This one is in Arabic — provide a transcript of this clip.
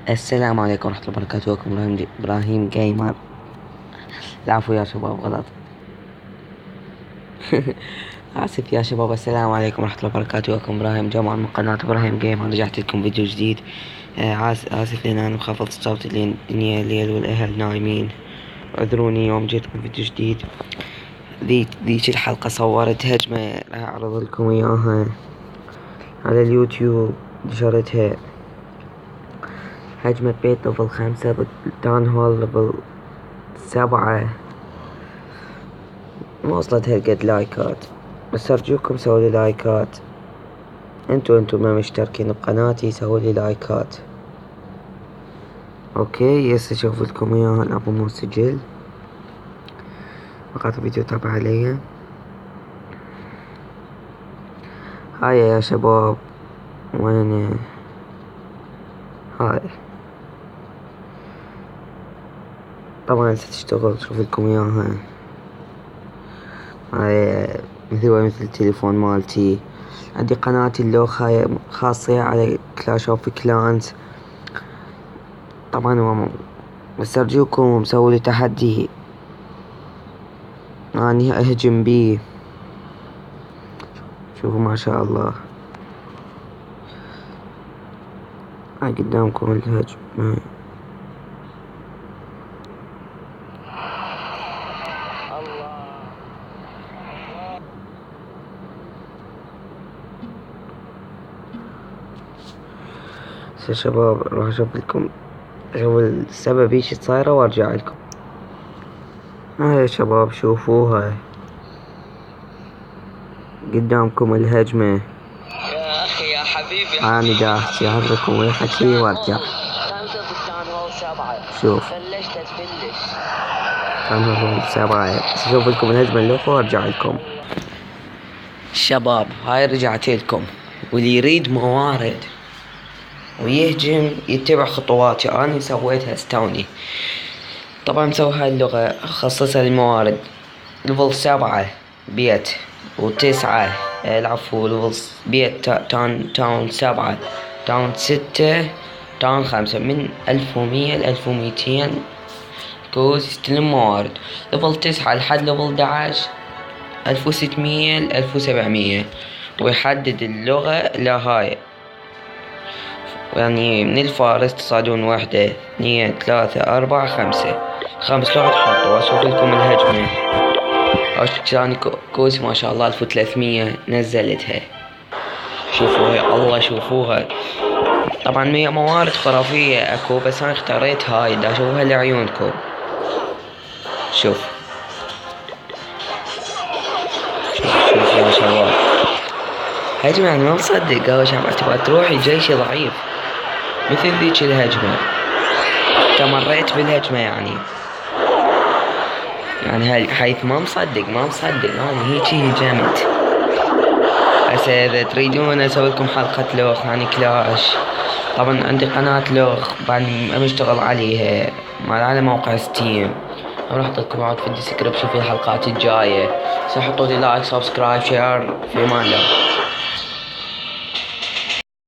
السلام عليكم ورحمة الله وبركاته. وكم إبراهيم جيمر. العفو يا شباب، غلط. آسف يا شباب. السلام عليكم ورحمة الله وبركاته. وكم إبراهيم جيمر من قناة إبراهيم جيمر. رجعت لكم فيديو جديد. آسف لأن أنا مخفض صوتي لأن الدنيا الليل والأهل نايمين. اعذروني يوم جيتكم فيديو جديد. ذيك الحلقة صورت هجمه، راح أعرض لكم إياها على اليوتيوب. نشرتها هجمة بيت ليفل 5 ضد تانهول ليفل 7. ما وصلت هالقد لايكات، بس أرجوكم سوولي لايكات. انتو ما مشتركين بقناتي سوولي لايكات. اوكي هسه اشوف لكم اياها الابو مو سجل مقاطع فيديو تابع علي. هاي يا شباب، وين هاي؟ طبعا ستشتغل. شوف لكم اياها. هاي مثل التليفون مالتي. عندي قناة اللوخ هاي خاصة على كلاش اوف كلانز. طبعا بس ارجوكم مسوي لي تحدي اني اهجم بيه. شوفوا ما شاء الله، هاي قدامكم الهجمة. يا شباب راح اشوف لكم السبب ايش صايرة وارجع لكم. هاي يا شباب شوفوها قدامكم الهجمة. يا أخي يا حبيبي أنا دا أحكي لكم ويحكي وارجع. شوف بلشت تفلش. تانهول 7. أشوف لكم الهجمة اللوخة وارجع لكم. شباب هاي رجعت لكم، واللي يريد موارد ويهجم يتبع خطواتي. أنا سويتها استوني. طبعا مسوي هاي اللغة خصصها للموارد. ليفل 7 بيت، و9 العفو ليفل بيت تاون 7، تاون 6، تاون 5، من 1100 ل 1200 كوز يستلم موارد. ليفل 9 لحد ليفل 11 1600 ل 1700. ويحدد اللغة لهاي، يعني من الفارس تصعدون 1 2 3 4 5. 5 لغة تحطوا. واشوف لكم الهجمة. ثاني كوز ما شاء الله 1300 نزلتها. شوفوها الله شوفوها. طبعا هي موارد خرافية اكو، بس انا اختاريت هاي دا اشوفها لعيونكم. شوف يا شباب، هجمة يعني ما مصدق. اول شي تبغى تروحي جيش ضعيف مثل ذيك الهجمة. استمريت بالهجمة يعني حيث ما مصدق انا هيجي هجمت. هسه اذا تريدون اسوي لكم حلقة لوخ يعني كلاش، طبعا عندي قناة لوخ بعد اشتغل عليها على موقع ستيم. راح احط لكم في الديسكربشن في الحلقات الجاية. سحطوا لي لايك سبسكرايب شير في امان الله.